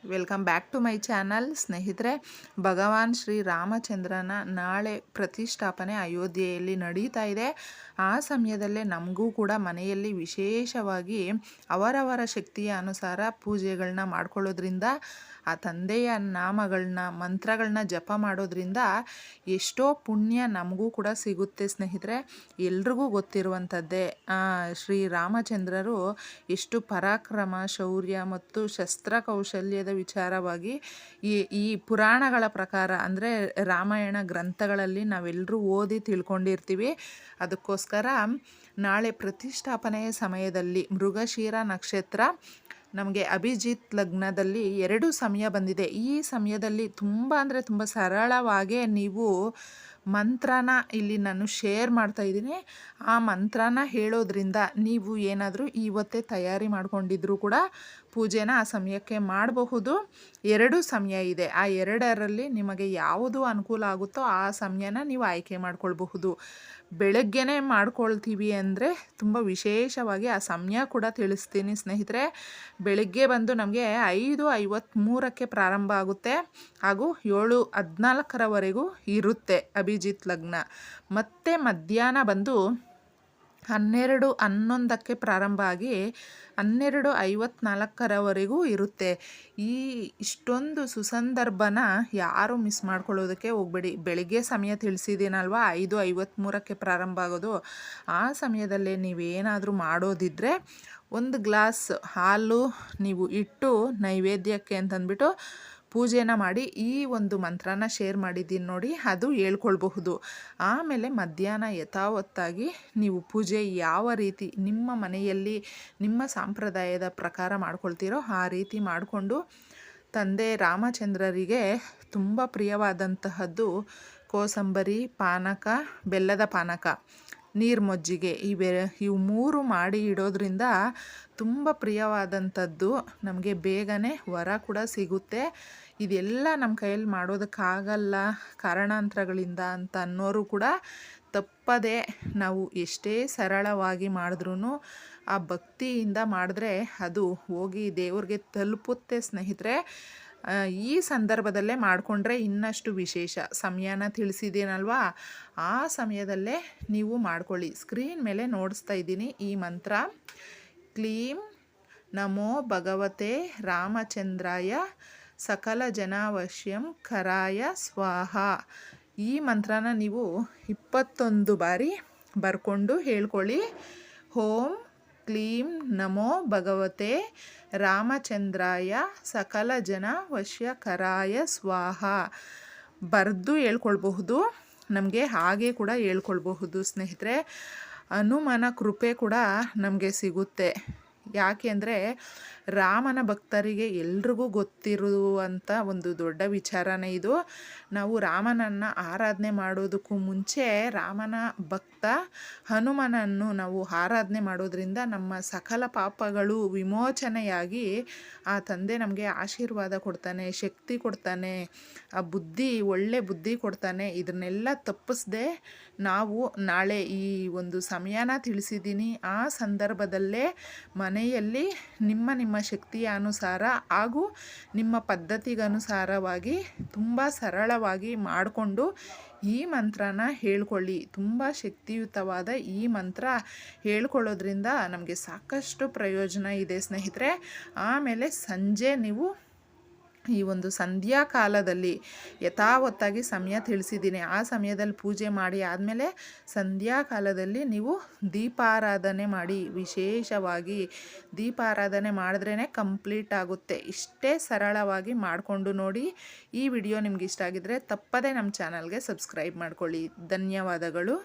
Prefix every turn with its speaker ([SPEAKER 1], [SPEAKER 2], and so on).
[SPEAKER 1] Welcome back to my channel. ಸ್ನೇಹಿತರೆ, ಭಗವಾನ್ ಶ್ರೀ ರಾಮಚಂದ್ರನ ನಾಳೆ ಪ್ರತಿಷ್ಠಾಪನೆ ಅಯೋಧ್ಯೆಯಲ್ಲಿ ನಡೀತಾ ಇದೆ. ಆ ಸಮಯದಲ್ಲೇ ನಮಗೂ ಕೂಡ ಮನೆಯಲ್ಲಿ ವಿಶೇಷವಾಗಿ ಅವರವರ ಶಕ್ತಿಯ ಅನುಸಾರ ಪೂಜೆಗಳನ್ನ ಮಾಡ್ಕೊಳ್ಳೋದ್ರಿಂದ, ಆ ತಂದೆಯ ನಾಮಗಳನ್ನ ಮಂತ್ರಗಳನ್ನ ಜಪ ಮಾಡೋದ್ರಿಂದ ಎಷ್ಟೋ ಪುಣ್ಯ ನಮಗೂ ಕೂಡ ಸಿಗುತ್ತೆ. ಸ್ನೇಹಿತರೆ, ಎಲ್ರಿಗೂ ಗೊತ್ತಿರುವಂಥದ್ದೇ ಶ್ರೀ ರಾಮಚಂದ್ರರು ಎಷ್ಟು ಪರಾಕ್ರಮ, ಶೌರ್ಯ ಮತ್ತು ಶಸ್ತ್ರಕೌಶಲ್ಯದ ವಿಚಾರವಾಗಿ ಈ ಪುರಾಣಗಳ ಪ್ರಕಾರ ಅಂದರೆ ರಾಮಾಯಣ ಗ್ರಂಥಗಳಲ್ಲಿ ನಾವೆಲ್ಲರೂ ಓದಿ ತಿಳ್ಕೊಂಡಿರ್ತೀವಿ. ಅದಕ್ಕೋಸ್ಕರ ನಾಳೆ ಪ್ರತಿಷ್ಠಾಪನೆಯ ಸಮಯದಲ್ಲಿ ಮೃಗಶಿರ ನಕ್ಷತ್ರ, ನಮಗೆ ಅಭಿಜಿತ್ ಲಗ್ನದಲ್ಲಿ 2 ಸಮಯ ಬಂದಿದೆ. ಈ ಸಮಯದಲ್ಲಿ ತುಂಬ ಅಂದರೆ ತುಂಬ ಸರಳವಾಗೇ ನೀವು ಮಂತ್ರನ ಇಲ್ಲಿ ನಾನು ಶೇರ್ ಮಾಡ್ತಾ ಇದ್ದೀನಿ. ಆ ಮಂತ್ರನ ಹೇಳೋದ್ರಿಂದ ನೀವು ಏನಾದರೂ ಇವತ್ತೇ ತಯಾರಿ ಮಾಡ್ಕೊಂಡಿದ್ರು ಕೂಡ ಪೂಜೆನ ಆ ಸಮಯಕ್ಕೆ ಮಾಡಬಹುದು. 2 ಸಮಯ ಇದೆ. ಆ 2ರಲ್ಲಿ ನಿಮಗೆ ಯಾವುದು ಅನುಕೂಲ ಆಗುತ್ತೋ ಆ ಸಮಯನ ನೀವು ಆಯ್ಕೆ ಮಾಡ್ಕೊಳ್ಬಹುದು. ಬೆಳಗ್ಗೆನೇ ಮಾಡ್ಕೊಳ್ತೀವಿ ಅಂದರೆ ತುಂಬ ವಿಶೇಷವಾಗಿ ಆ ಸಮಯ ಕೂಡ ತಿಳಿಸ್ತೀನಿ ಸ್ನೇಹಿತರೆ. ಬೆಳಗ್ಗೆ ಬಂದು ನಮಗೆ 5:53ಕ್ಕೆ ಪ್ರಾರಂಭ ಆಗುತ್ತೆ ಹಾಗೂ 7:14ರವರೆಗೂ ಇರುತ್ತೆ ಅಭಿಜಿತ್ ಲಗ್ನ. ಮತ್ತು ಮಧ್ಯಾಹ್ನ ಬಂದು 12:11ಕ್ಕೆ ಪ್ರಾರಂಭ ಆಗಿ 12:54ರವರೆಗೂ ಇರುತ್ತೆ. ಇಷ್ಟೊಂದು ಸುಸಂದರ್ಭನ ಯಾರೂ ಮಿಸ್ ಮಾಡ್ಕೊಳ್ಳೋದಕ್ಕೆ ಹೋಗಬೇಡಿ. ಬೆಳಿಗ್ಗೆ ಸಮಯ ತಿಳಿಸಿದ್ದೀನಲ್ವ, 5:53ಕ್ಕೆ ಪ್ರಾರಂಭ ಆಗೋದು. ಆ ಸಮಯದಲ್ಲೇ ನೀವೇನಾದರೂ ಮಾಡೋದಿದ್ದರೆ 1 ಗ್ಲಾಸ್ ಹಾಲು ನೀವು ಇಟ್ಟು ನೈವೇದ್ಯಕ್ಕೆ ಅಂತಂದ್ಬಿಟ್ಟು ಪೂಜೆನ ಮಾಡಿ ಈ ಒಂದು ಮಂತ್ರನ ಶೇರ್ ಮಾಡಿದ್ದೀನಿ ನೋಡಿ, ಅದು ಹೇಳ್ಕೊಳ್ಬಹುದು. ಆಮೇಲೆ ಮಧ್ಯಾಹ್ನ ಯಥಾವತ್ತಾಗಿ ನೀವು ಪೂಜೆ ಯಾವ ರೀತಿ ನಿಮ್ಮ ಮನೆಯಲ್ಲಿ ನಿಮ್ಮ ಸಂಪ್ರದಾಯದ ಪ್ರಕಾರ ಮಾಡ್ಕೊಳ್ತೀರೋ ಆ ರೀತಿ ಮಾಡಿಕೊಂಡು ತಂದೆ ರಾಮಚಂದ್ರರಿಗೆ ತುಂಬ ಪ್ರಿಯವಾದಂತಹದ್ದು ಕೋಸಂಬರಿ, ಪಾನಕ, ಬೆಲ್ಲದ ಪಾನಕ, ನೀರು ಮಜ್ಜಿಗೆ, ಇವು 3 ಮಾಡಿ ಇಡೋದ್ರಿಂದ ತುಂಬ ಪ್ರಿಯವಾದಂಥದ್ದು. ನಮಗೆ ಬೇಗನೆ ವರ ಕೂಡ ಸಿಗುತ್ತೆ. ಇದೆಲ್ಲ ನಮ್ಮ ಕೈಯಲ್ಲಿ ಮಾಡೋದಕ್ಕಾಗಲ್ಲ ಕಾರಣಾಂತರಗಳಿಂದ ಅಂತ ಅನ್ನೋರು ಕೂಡ ತಪ್ಪದೆ ನಾವು ಎಷ್ಟೇ ಸರಳವಾಗಿ ಮಾಡಿದ್ರೂ ಆ ಭಕ್ತಿಯಿಂದ ಮಾಡಿದ್ರೆ ಅದು ಹೋಗಿ ದೇವ್ರಿಗೆ ತಲುಪುತ್ತೆ ಸ್ನೇಹಿತರೆ. ಈ ಸಂದರ್ಭದಲ್ಲೇ ಮಾಡಿಕೊಂಡ್ರೆ ಇನ್ನಷ್ಟು ವಿಶೇಷ. ಸಮಯನ ತಿಳಿಸಿದ್ದೀನಲ್ವಾ, ಆ ಸಮಯದಲ್ಲೇ ನೀವು ಮಾಡ್ಕೊಳ್ಳಿ. ಸ್ಕ್ರೀನ್ ಮೇಲೆ ನೋಡಿಸ್ತಾ ಇದ್ದೀನಿ ಈ ಮಂತ್ರ. ಕ್ಲೀಂ ನಮೋ ಭಗವತೆ ರಾಮಚಂದ್ರಾಯ ಸಕಲ ಜನಾವಶ್ಯಂ ಕರಾಯ ಸ್ವಾಹ. ಈ ಮಂತ್ರನ ನೀವು 21 ಬಾರಿ ಬರ್ಕೊಂಡು ಹೇಳ್ಕೊಳ್ಳಿ. ಓಂ ಕ್ಲೀಂ ನಮೋ ಭಗವತೆ ರಾಮಚಂದ್ರಾಯ ಸಕಲ ಜನ ವಶ್ಯಕರಾಯ ಸ್ವಾಹ ಬರೆದು ಹೇಳ್ಕೊಳ್ಬಹುದು. ನಮಗೆ ಹಾಗೆ ಕೂಡ ಹೇಳ್ಕೊಳ್ಬಹುದು ಸ್ನೇಹಿತರೆ. ಹನುಮನ ಕೃಪೆ ಕೂಡ ನಮಗೆ ಸಿಗುತ್ತೆ. ಯಾಕೆ ಅಂದರೆ ರಾಮನ ಭಕ್ತರಿಗೆ ಎಲ್ರಿಗೂ ಗೊತ್ತಿರುವಂಥ ಒಂದು ದೊಡ್ಡ ವಿಚಾರನೇ ಇದು. ನಾವು ರಾಮನನ್ನು ಆರಾಧನೆ ಮಾಡೋದಕ್ಕೂ ಮುಂಚೆ ರಾಮನ ಭಕ್ತ ಹನುಮನನ್ನು ನಾವು ಆರಾಧನೆ ಮಾಡೋದ್ರಿಂದ ನಮ್ಮ ಸಕಲ ಪಾಪಗಳು ವಿಮೋಚನೆಯಾಗಿ ಆ ತಂದೆ ನಮಗೆ ಆಶೀರ್ವಾದ ಕೊಡ್ತಾನೆ, ಶಕ್ತಿ ಕೊಡ್ತಾನೆ, ಆ ಒಳ್ಳೆ ಬುದ್ಧಿ ಕೊಡ್ತಾನೆ. ಇದನ್ನೆಲ್ಲ ತಪ್ಪಿಸದೆ ನಾವು ನಾಳೆ ಈ ಒಂದು ಸಮಯನ ತಿಳಿಸಿದ್ದೀನಿ. ಆ ಸಂದರ್ಭದಲ್ಲೇ ಮನೆಯಲ್ಲಿ ನಿಮ್ಮ ಶಕ್ತಿಯ ಅನುಸಾರ ಹಾಗೂ ನಿಮ್ಮ ಪದ್ಧತಿಗನುಸಾರವಾಗಿ ತುಂಬ ಸರಳವಾಗಿ ಮಾಡಿಕೊಂಡು ಈ ಮಂತ್ರನ ಹೇಳ್ಕೊಳ್ಳಿ. ತುಂಬ ಶಕ್ತಿಯುತವಾದ ಈ ಮಂತ್ರ ಹೇಳ್ಕೊಳ್ಳೋದ್ರಿಂದ ನಮಗೆ ಸಾಕಷ್ಟು ಪ್ರಯೋಜನ ಇದೆ ಸ್ನೇಹಿತರೆ. ಆಮೇಲೆ ಸಂಜೆ ನೀವು ಈ ಒಂದು ಸಂಧ್ಯಾ ಕಾಲದಲ್ಲಿ ಯಥಾವತ್ತಾಗಿ ಸಮಯ ತಿಳಿಸಿದ್ದೀನಿ. ಆ ಸಮಯದಲ್ಲಿ ಪೂಜೆ ಮಾಡಿ ಆದಮೇಲೆ ಸಂಧ್ಯಾ ಕಾಲದಲ್ಲಿ ನೀವು ದೀಪಾರಾಧನೆ ಮಾಡಿ. ವಿಶೇಷವಾಗಿ ದೀಪಾರಾಧನೆ ಮಾಡಿದ್ರೇ ಕಂಪ್ಲೀಟ್ ಆಗುತ್ತೆ. ಇಷ್ಟೇ ಸರಳವಾಗಿ ಮಾಡಿಕೊಂಡು ನೋಡಿ. ಈ ವಿಡಿಯೋ ನಿಮ್ಗೆ ಇಷ್ಟ ಆಗಿದ್ರೆ ತಪ್ಪದೇ ನಮ್ಮ ಚಾನಲ್ಗೆ ಸಬ್ಸ್ಕ್ರೈಬ್ ಮಾಡ್ಕೊಳ್ಳಿ. ಧನ್ಯವಾದಗಳು.